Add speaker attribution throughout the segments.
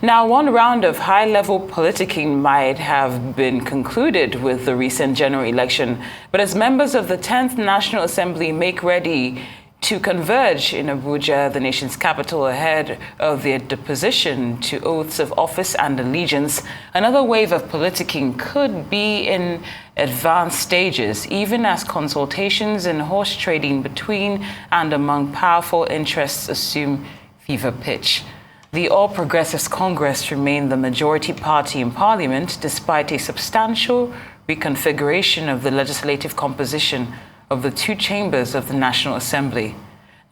Speaker 1: Now, one round of high-level politicking might have been concluded with the recent general election, but as members of the 10th National Assembly make ready to converge in Abuja, the nation's capital, ahead of their deposition to oaths of office and allegiance, another wave of politicking could be in advanced stages, even as consultations and horse trading between and among powerful interests assume fever pitch. The All Progressives Congress remained the majority party in parliament despite a substantial reconfiguration of the legislative composition of the two chambers of the National Assembly.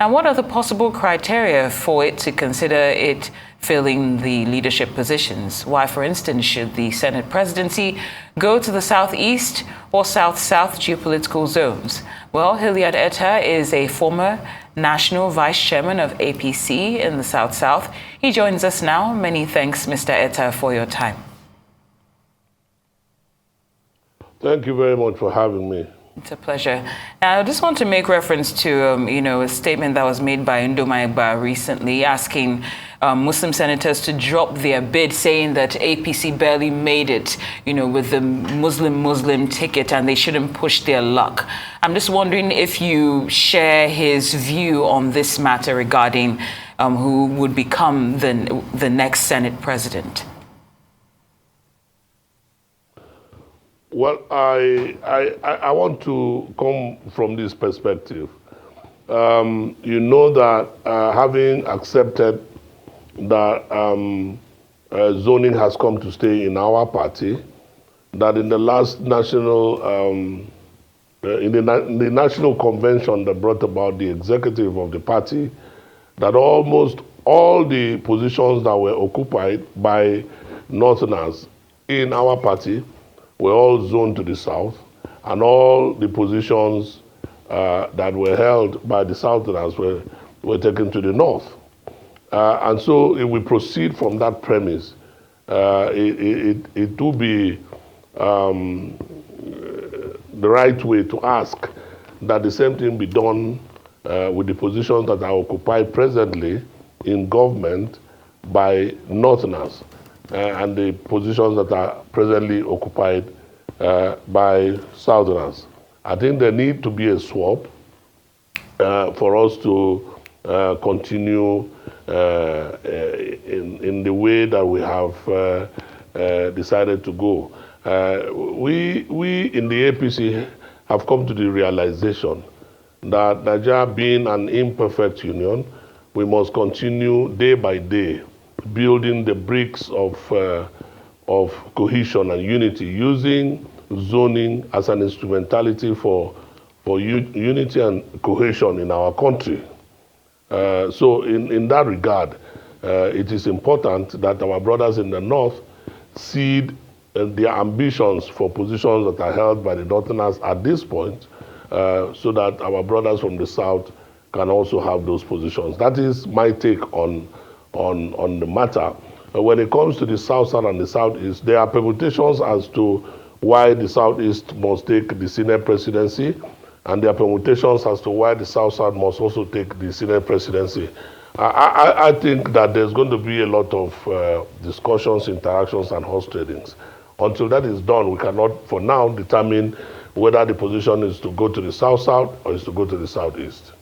Speaker 1: Now, what are the possible criteria for it to consider it filling the leadership positions? Why, for instance, should the Senate presidency go to the southeast or south-south geopolitical zones? Well, Hilliard Etta is a former national vice chairman of APC in the south-south. He joins us now. Many thanks, Mr. Etta, for your time.
Speaker 2: Thank you very much for having me.
Speaker 1: It's a pleasure. Now, I just want to make reference to, a statement that was made by Ndomaiba recently asking Muslim senators to drop their bid, saying that APC barely made it, with the Muslim ticket and they shouldn't push their luck. I'm just wondering if you share his view on this matter regarding who would become the next Senate president.
Speaker 2: Well, I want to come from this perspective. You know that having accepted that zoning has come to stay in our party, that in the last national, in the national convention that brought about the executive of the party, that almost all the positions that were occupied by Northerners in our party were all zoned to the south, and all the positions that were held by the Southerners were taken to the north. And so if we proceed from that premise, it will be the right way to ask that the same thing be done with the positions that are occupied presently in government by Northerners. And the positions that are presently occupied by Southerners. I think there need to be a swap for us to continue in the way that we have decided to go. We in the APC have come to the realization that Nigeria being an imperfect union, we must continue day by day building the bricks of cohesion and unity, using zoning as an instrumentality for unity and cohesion in our country. So in that regard, it is important that our brothers in the north cede their ambitions for positions that are held by the Northerners at this point, so that our brothers from the south can also have those positions. That is my take on the matter. When it comes to the south and the southeast, there are permutations as to why the southeast must take the Senate presidency, and there are permutations as to why the south must also take the Senate presidency. I think that there's going to be a lot of discussions, interactions, and horse tradings. Until that is done, we cannot, for now, determine whether the position is to go to the south-south or is to go to the southeast.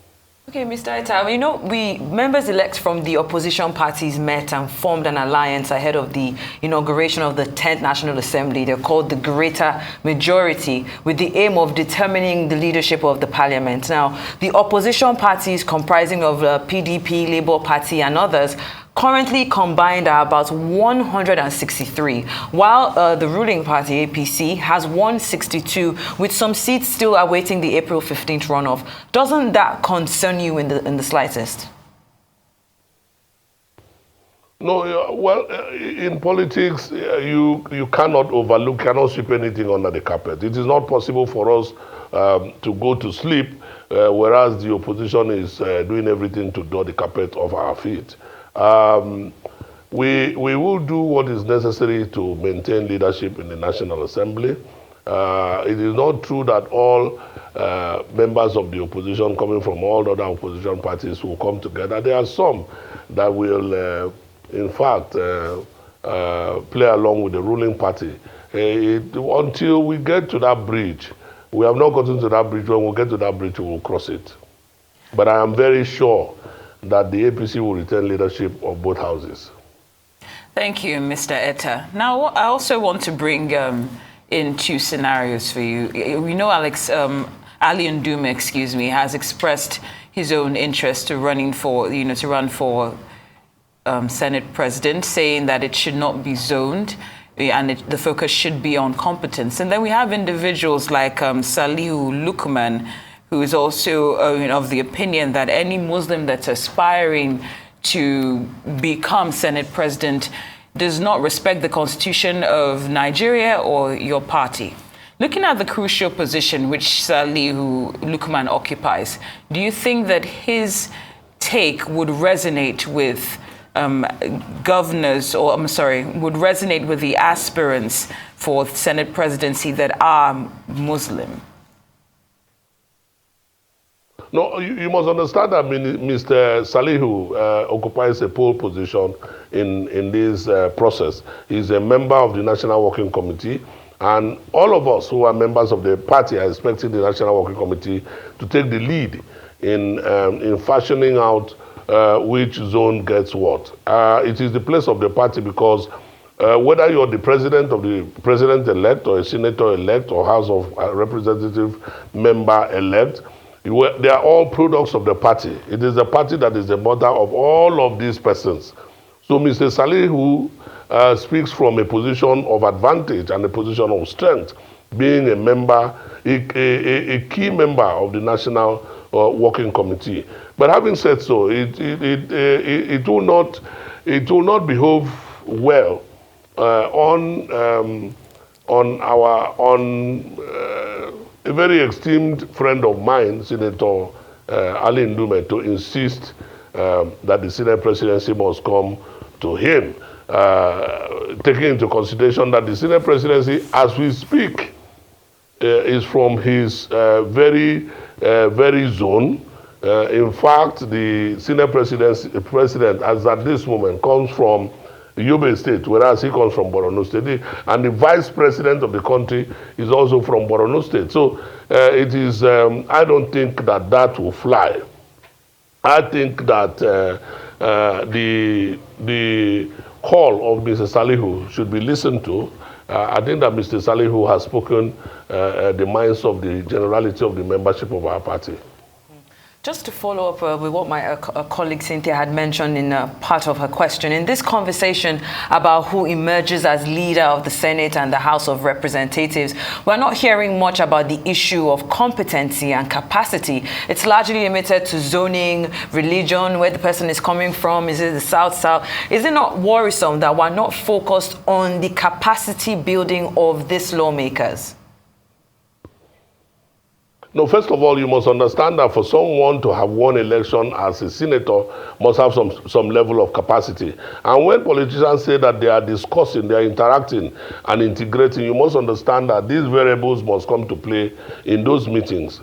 Speaker 3: Okay, Mr. Etta, we members-elect from the opposition parties met and formed an alliance ahead of the inauguration of the 10th National Assembly. They're called the Greater Majority, with the aim of determining the leadership of the parliament. Now, the opposition parties comprising of PDP, Labour Party and others currently combined are about 163, while the ruling party, APC, has 162, with some seats still awaiting the April 15th runoff. Doesn't that concern you in the slightest?
Speaker 2: No, well, in politics, you cannot overlook, cannot sweep anything under the carpet. It is not possible for us to go to sleep, whereas the opposition is doing everything to draw the carpet off our feet. We will do what is necessary to maintain leadership in the National Assembly. It is not true that all members of the opposition coming from all other opposition parties will come together. There are some that will, in fact, play along with the ruling party. Until we get to that bridge, we have not gotten to that bridge. When we get to that bridge, we will cross it. But I am very sure that the APC will retain leadership of both houses.
Speaker 1: Thank you, Mr. Etta. Now, I also want to bring in two scenarios for you. We know Ali Ndume, has expressed his own interest to run for Senate president, saying that it should not be zoned and the focus should be on competence. And then we have individuals like Salihu Lukman, who is also of the opinion that any Muslim that's aspiring to become Senate president does not respect the constitution of Nigeria or your party. Looking at the crucial position which Salihu Lukman occupies, do you think that his take would resonate with governors, or would resonate with the aspirants for Senate presidency that are Muslim?
Speaker 2: No, you must understand that Mr. Salihu occupies a pole position in this process. He's a member of the National Working Committee, and all of us who are members of the party are expecting the National Working Committee to take the lead in fashioning out which zone gets what. It is the place of the party because whether you're the president-elect or a senator-elect or House of Representative member-elect, they are all products of the party. It is the party that is the mother of all of these persons. So Mr. Salihu speaks from a position of advantage and a position of strength, being a member, a key member of the National Working Committee. But having said so, it will not behove well on a very esteemed friend of mine, Senator Ali Ndume, to insist that the Senate presidency must come to him, taking into consideration that the Senate presidency, as we speak, is from his very zone. In fact, the Senate president, as at this moment, comes from Yobe State, whereas he comes from Borno State, and the vice president of the country is also from Borno State. So it is, I don't think that will fly. I think that the call of Mr. Salihu should be listened to. I think that Mr. Salihu has spoken the minds of the generality of the membership of our party.
Speaker 3: Just to follow up with what my colleague Cynthia had mentioned in part of her question, in this conversation about who emerges as leader of the Senate and the House of Representatives, we're not hearing much about the issue of competency and capacity. It's largely limited to zoning, religion, where the person is coming from, is it the South? Is it not worrisome that we're not focused on the capacity building of these lawmakers?
Speaker 2: No, first of all, you must understand that for someone to have won election as a senator must have some level of capacity. And when politicians say that they are discussing, they are interacting and integrating, you must understand that these variables must come to play in those meetings.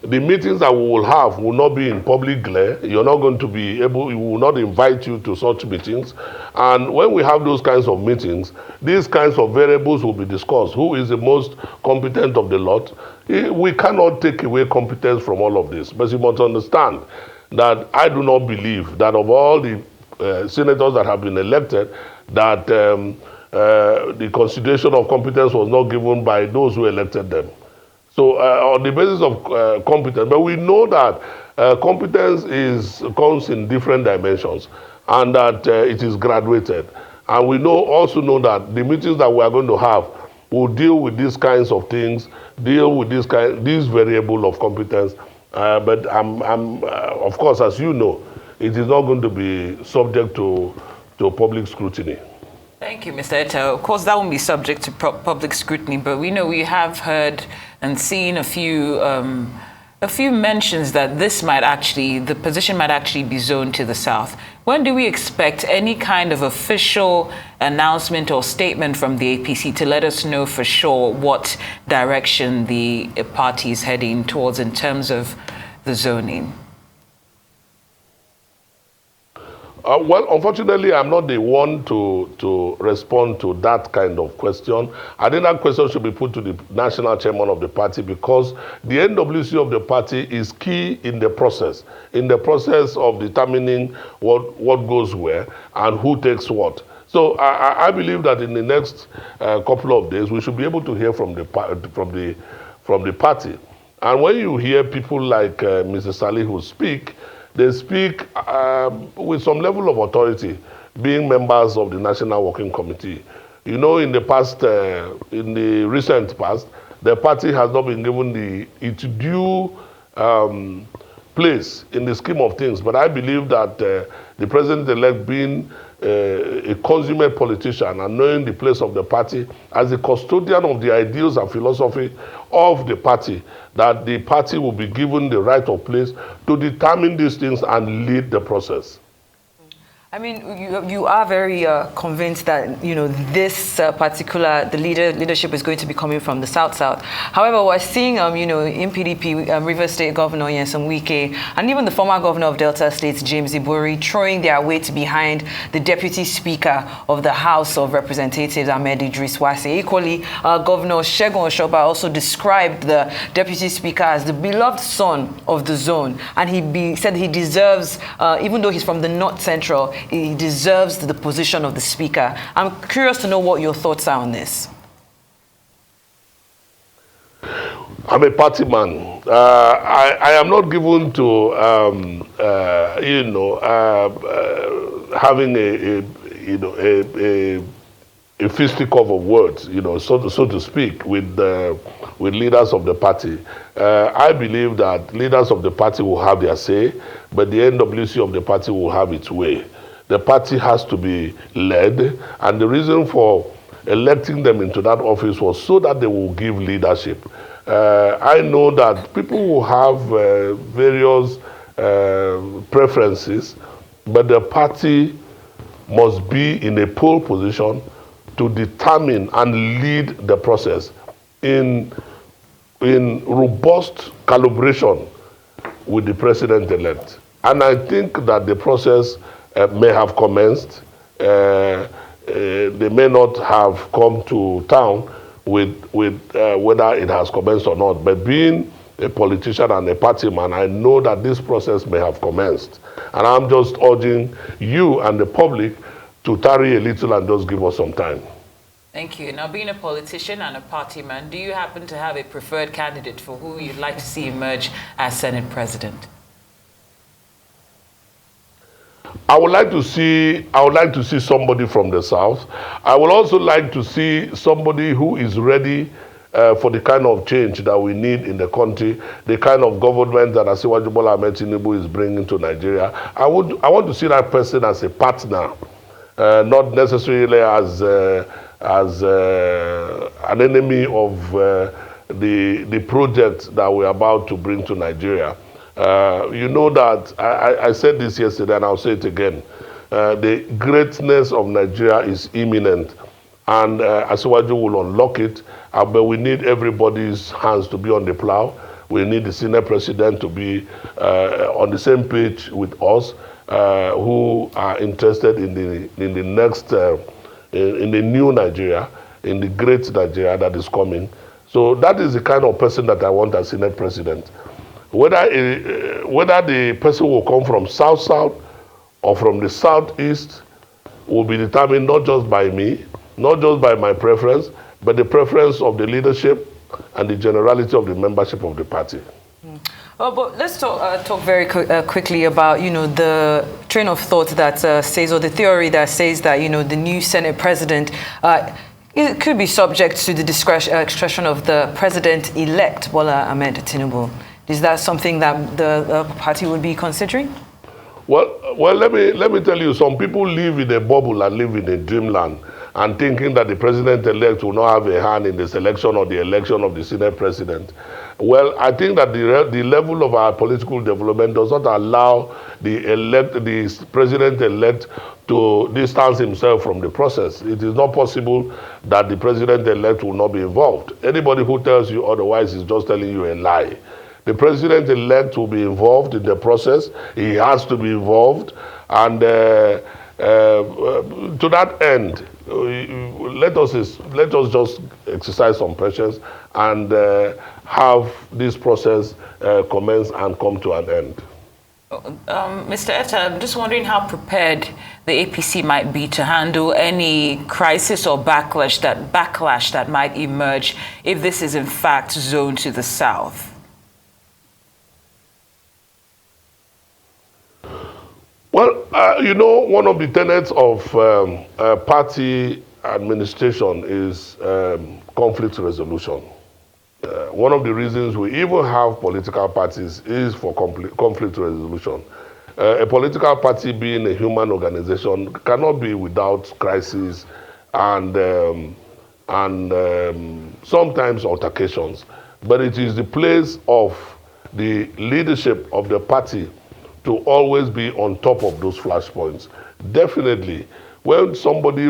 Speaker 2: The meetings that we will have will not be in public glare. You're not going to be able, we will not invite you to such meetings. And when we have those kinds of meetings, these kinds of variables will be discussed. Who is the most competent of the lot? We cannot take away competence from all of this. But you must understand that I do not believe that of all the senators that have been elected, that the consideration of competence was not given by those who elected them. So on the basis of competence, but we know that competence comes in different dimensions and that it is graduated. And we also know that the meetings that we are going to have will deal with these kinds of things, deal with this variable of competence. But of course, as you know, it is not going to be subject to public scrutiny.
Speaker 1: Thank you, Mr. Etta. Of course, that won't be subject to public scrutiny, but we know we have heard and seen a few mentions that the position might actually be zoned to the South. When do we expect any kind of official announcement or statement from the APC to let us know for sure what direction the party is heading towards in terms of the zoning?
Speaker 2: Well, unfortunately, I'm not the one to respond to that kind of question. I think that question should be put to the national chairman of the party, because the NWC of the party is key in the process of determining what goes where and who takes what. So I believe that in the next couple of days, we should be able to hear from the party. And when you hear people like Mr. Salih who speak, they speak with some level of authority, being members of the National Working Committee. You know, in the past, in the recent past, the party has not been given its due place in the scheme of things. But I believe that the president-elect, being a consummate politician and knowing the place of the party as the custodian of the ideals and philosophy of the party, that the party will be given the right of place to determine these things and lead the process.
Speaker 3: I mean, you are very convinced that, you know, this particular, the leadership is going to be coming from the South-South. However, we're seeing, you know, in PDP, Rivers State Governor Nyesom Wike, and even the former governor of Delta State, James Ibori, throwing their weight behind the Deputy Speaker of the House of Representatives, Ahmed Idris Wase. Equally, Governor Segun Oshoba also described the Deputy Speaker as the beloved son of the zone, and he said he deserves, even though he's from the North Central, he deserves the position of the Speaker. I'm curious to know what your thoughts are on this.
Speaker 2: I'm a party man. I am not given to, having a fisticuff of words, you know, so to speak, with leaders of the party. I believe that leaders of the party will have their say, but the NWC of the party will have its way. The party has to be led, and the reason for electing them into that office was so that they will give leadership. I know that people will have various preferences, but the party must be in a pole position to determine and lead the process in robust calibration with the president-elect. And I think that the process may have commenced. They may not have come to town with whether it has commenced or not. But being a politician and a party man, I know that this process may have commenced. And I'm just urging you and the public to tarry a little and just give us some time.
Speaker 1: Thank you. Now, being a politician and a party man, do you happen to have a preferred candidate for who you'd like to see emerge as Senate President?
Speaker 2: I would like to see somebody from the South. I would also like to see somebody who is ready for the kind of change that we need in the country, the kind of government that Asiwaju Bola Ahmed Tinubu is bringing to Nigeria. I want to see that person as a partner, not necessarily as an enemy of the project that we're about to bring to Nigeria. You know that I said this yesterday, and I'll say it again. The greatness of Nigeria is imminent, and Asiwaju will unlock it. But we need everybody's hands to be on the plow. We need the Senate President to be on the same page with us, who are interested in the next, in the new Nigeria, in the great Nigeria that is coming. So that is the kind of person that I want as Senate President. Whether the person will come from South-South or from the Southeast will be determined not just by me, not just by my preference, but the preference of the leadership and the generality of the membership of the party.
Speaker 3: Well, but let's talk very quickly about, you know, the train of thought that says, or the theory that says that, you know, the new Senate President it could be subject to the discretion of the President-elect, Bola Ahmed Tinubu. Is that something that the party would be considering?
Speaker 2: Well, let me tell you, some people live in a bubble and live in a dreamland, and thinking that the president-elect will not have a hand in the selection or the election of the Senate President. Well, I think that the level of our political development does not allow the president-elect to distance himself from the process. It is not possible that the president-elect will not be involved. Anybody who tells you otherwise is just telling you a lie. The president-elect will be involved in the process. He has to be involved. And to that end, let us just exercise some patience and have this process commence and come to an end.
Speaker 1: Mr. Etta, I'm just wondering how prepared the APC might be to handle any crisis or backlash that might emerge if this is in fact zoned to the south.
Speaker 2: Well, one of the tenets of party administration is conflict resolution. One of the reasons we even have political parties is for conflict resolution. A political party, being a human organization, cannot be without crises and sometimes altercations. But it is the place of the leadership of the party to always be on top of those flashpoints. Definitely, when somebody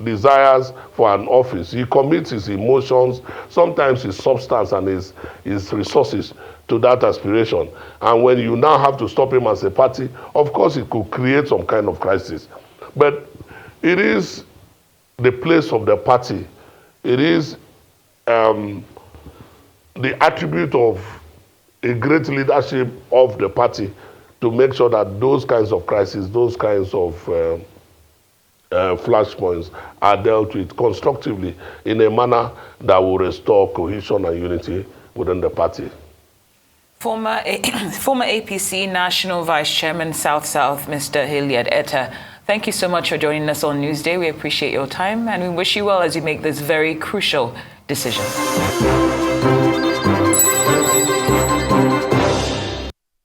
Speaker 2: desires for an office, he commits his emotions, sometimes his substance and his resources to that aspiration. And when you now have to stop him as a party, of course it could create some kind of crisis. But it is the place of the party. It is the attribute of a great leadership of the party to make sure that those kinds of crises, those kinds of flashpoints are dealt with constructively in a manner that will restore cohesion and unity within the party.
Speaker 1: Former APC National Vice Chairman South-South, Mr. Hilliard Etta, thank you so much for joining us on Newsday. We appreciate your time and we wish you well as you make this very crucial decision.